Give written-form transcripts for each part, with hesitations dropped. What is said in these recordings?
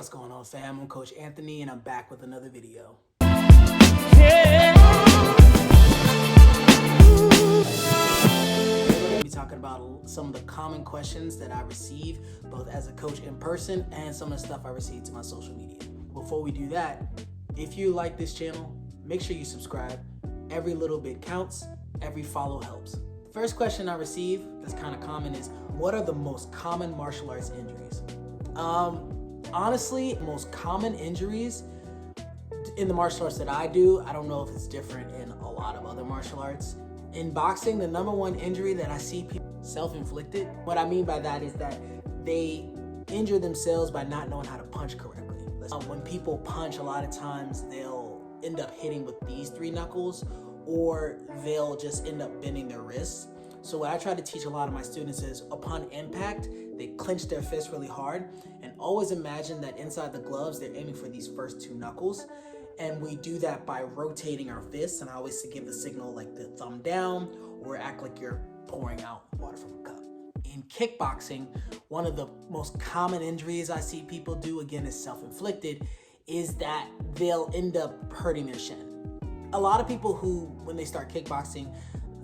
What's going on, fam? I'm Coach Anthony, and I'm back with another video. We're going to be talking about some of the common questions that I receive, both as a coach in person and some of the stuff I receive to my social media. Before we do that, if you like this channel, make sure you subscribe. Every little bit counts. Every follow helps. The first question I receive that's kind of common is, what are the most common martial arts injuries? Honestly, most common injuries in the martial arts that I do, I don't know if it's different in a lot of other martial arts. In boxing, the number one injury that I see people self-inflicted. What I mean by that is that they injure themselves by not knowing how to punch correctly. When people punch, a lot of times they'll end up hitting with these three knuckles, or they'll just end up bending their wrists. So what I try to teach a lot of my students is, upon impact, they clench their fists really hard, and always imagine that inside the gloves, they're aiming for these first two knuckles. And we do that by rotating our fists, and I always give the signal like the thumb down, or act like you're pouring out water from a cup. In kickboxing, one of the most common injuries I see people do, again, is self-inflicted, is that they'll end up hurting their shin. A lot of people who, when they start kickboxing,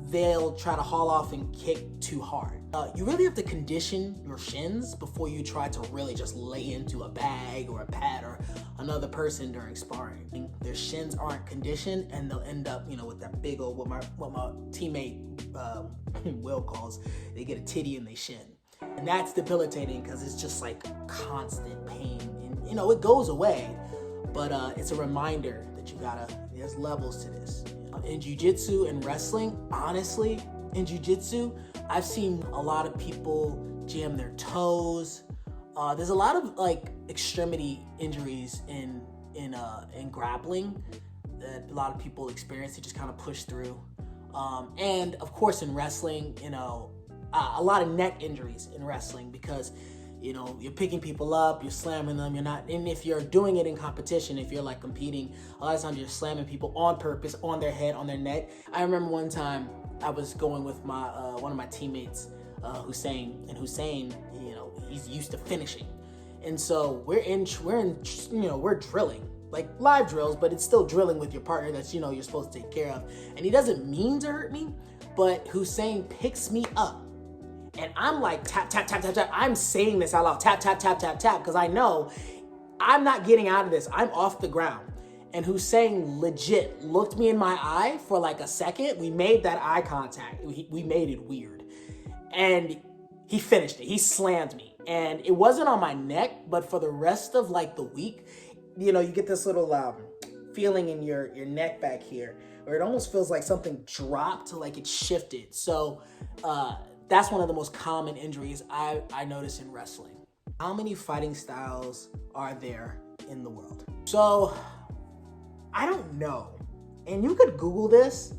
they'll try to haul off and kick too hard. You really have to condition your shins before you try to really just lay into a bag or a pad or another person during sparring. Their shins aren't conditioned, and they'll end up, with that big old, what my teammate Will calls, they get a titty in their shin. And that's debilitating because it's just like constant pain. And it goes away, but it's a reminder that there's levels to this. In jiu-jitsu and wrestling, honestly, in jiu-jitsu, I've seen a lot of people jam their toes. There's a lot of extremity injuries in grappling that a lot of people experience. They just kind of push through. And of course, in wrestling, a lot of neck injuries in wrestling, because you're picking people up, you're slamming them, and if you're doing it in competition, if you're competing, a lot of times you're slamming people on purpose, on their head, on their neck. I remember one time I was going with my one of my teammates, Hussein, and Hussein, he's used to finishing. And so we're drilling, like live drills, but it's still drilling with your partner that's, you're supposed to take care of. And he doesn't mean to hurt me, but Hussein picks me up. And I'm like, tap, tap, tap, tap, tap. I'm saying this out loud, tap, tap, tap, tap, tap, because I know I'm not getting out of this. I'm off the ground. And Hussein legit looked me in my eye for like a second. We made that eye contact. We made it weird. And he finished it. He slammed me. And it wasn't on my neck, but for the rest of the week, you get this little feeling in your neck back here, where it almost feels like something dropped, like it shifted. So, that's one of the most common injuries I notice in wrestling. How many fighting styles are there in the world? So, I don't know. And you could Google this,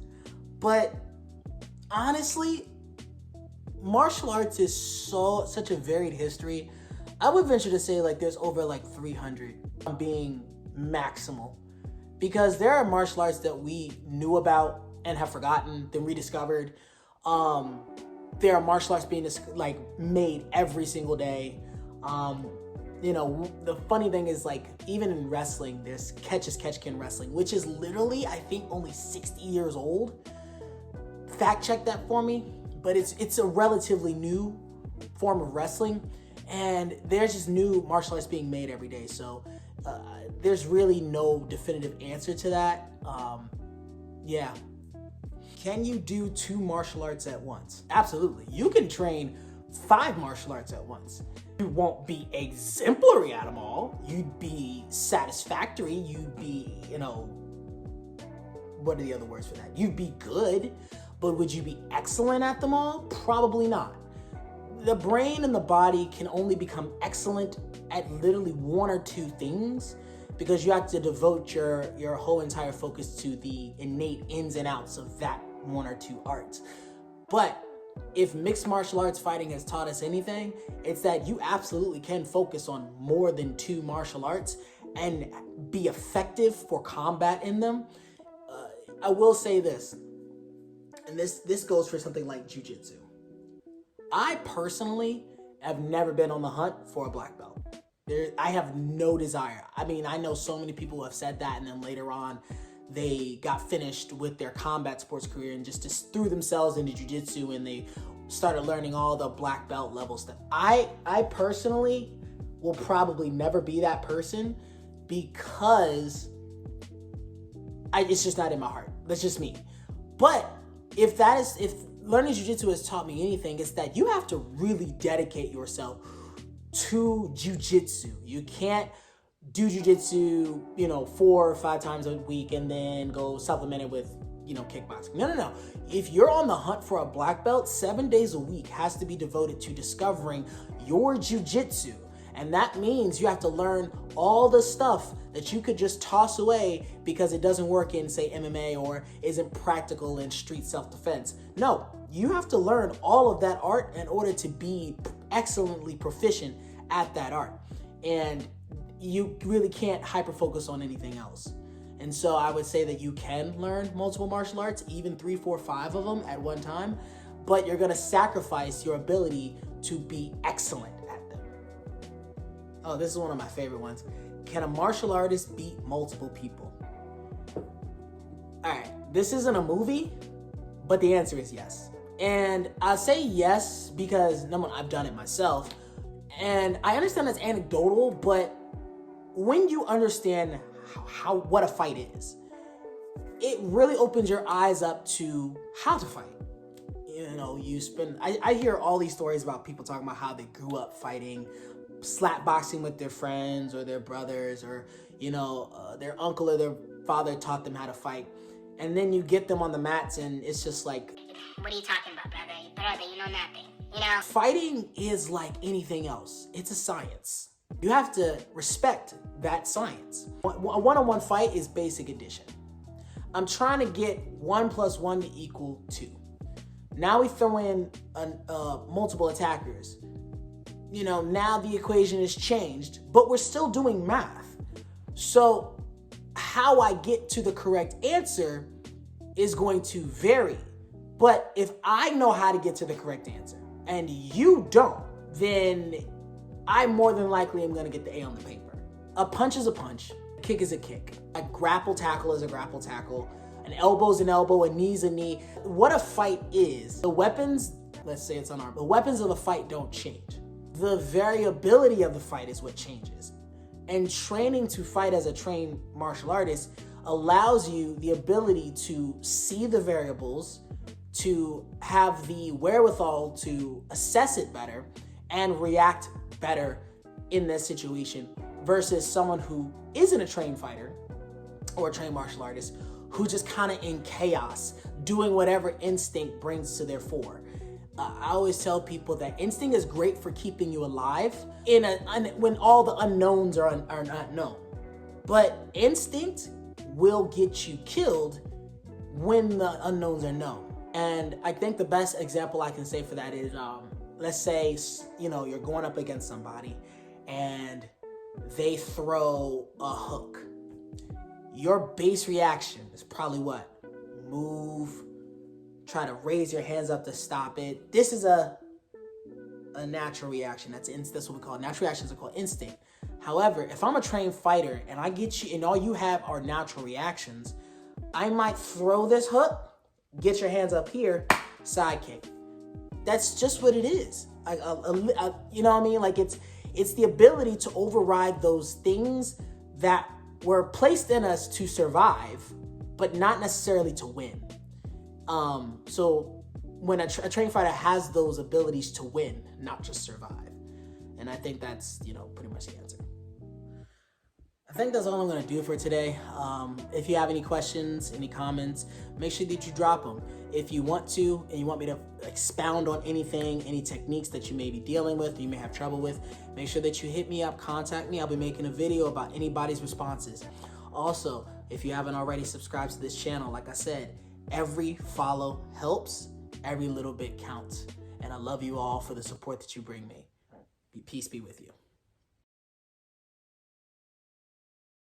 but honestly, martial arts is such a varied history. I would venture to say there's over 300, being maximal. Because there are martial arts that we knew about and have forgotten, then rediscovered. There are martial arts being made every single day. The funny thing is even in wrestling, there's catch-as-catch-can wrestling, which is literally, I think, only 60 years old. Fact check that for me, but it's a relatively new form of wrestling, and there's just new martial arts being made every day. So there's really no definitive answer to that. Yeah. Can you do 2 martial arts at once? Absolutely. You can train 5 martial arts at once. You won't be exemplary at them all. You'd be satisfactory. You'd be, what are the other words for that? You'd be good, but would you be excellent at them all? Probably not. The brain and the body can only become excellent at literally 1 or 2 things, because you have to devote your whole entire focus to the innate ins and outs of that 1 or 2 arts. But if mixed martial arts fighting has taught us anything, it's that you absolutely can focus on more than 2 martial arts and be effective for combat in them. I will say this, and this goes for something like jiu-jitsu. I personally have never been on the hunt for a black belt. I have no desire. I mean, I know so many people who have said that, and then later on, they got finished with their combat sports career and just threw themselves into jiu-jitsu, and they started learning all the black belt level stuff. I personally will probably never be that person because it's just not in my heart. That's just me. But if learning jiu-jitsu has taught me anything, it's that you have to really dedicate yourself to jiu-jitsu. You can't do jiu-jitsu, 4 or 5 times a week and then go supplement it with, kickboxing. No. If you're on the hunt for a black belt, 7 days a week has to be devoted to discovering your jiu-jitsu. And that means you have to learn all the stuff that you could just toss away because it doesn't work in, say, MMA or isn't practical in street self-defense. No, you have to learn all of that art in order to be excellently proficient at that art. And you really can't hyper-focus on anything else. And so I would say that you can learn multiple martial arts, even 3, 4, 5 of them at one time, but you're gonna sacrifice your ability to be excellent at them. Oh, this is one of my favorite ones. Can a martial artist beat multiple people? All right, this isn't a movie, but the answer is yes. And I say yes because, number one, I've done it myself. And I understand that's anecdotal, but when you understand what a fight is, it really opens your eyes up to how to fight. I hear all these stories about people talking about how they grew up fighting, slap boxing with their friends or their brothers, or, their uncle or their father taught them how to fight. And then you get them on the mats and it's just like, what are you talking about, brother? Brother, you know nothing. Fighting is like anything else. It's a science. You have to respect that science. A one-on-one fight is basic addition. I'm trying to get 1 + 1 = 2. Now we throw in multiple attackers. Now the equation has changed, but we're still doing math. So how I get to the correct answer is going to vary. But if I know how to get to the correct answer and you don't, then I more than likely am going to get the A on the paper. A punch is a punch. A kick is a kick. A grapple tackle is a grapple tackle. An elbow is an elbow. A knee is a knee. What a fight is, the weapons, let's say it's unarmed, the weapons of the fight don't change. The variability of the fight is what changes. And training to fight as a trained martial artist allows you the ability to see the variables, to have the wherewithal to assess it better and react better in this situation versus someone who isn't a trained fighter or a trained martial artist who just kind of in chaos, doing whatever instinct brings to their fore. I always tell people that instinct is great for keeping you alive when all the unknowns are not known. But instinct will get you killed when the unknowns are known. And I think the best example I can say for that is, let's say, you're going up against somebody and they throw a hook. Your base reaction is probably what? Move, try to raise your hands up to stop it. This is a natural reaction. That's what we call natural reactions are called instinct. However, if I'm a trained fighter and I get you and all you have are natural reactions, I might throw this hook, get your hands up here, side kick. That's just what it is. You know what I mean? Like it's the ability to override those things that were placed in us to survive, but not necessarily to win. So when a trained fighter has those abilities to win, not just survive. And I think that's, pretty much the answer. I think that's all I'm going to do for today. If you have any questions, any comments, make sure that you drop them. If you want to, and you want me to expound on anything, any techniques that you may be dealing with, or you may have trouble with, make sure that you hit me up, contact me. I'll be making a video about anybody's responses. Also, if you haven't already subscribed to this channel, like I said, every follow helps, every little bit counts. And I love you all for the support that you bring me. Peace be with you.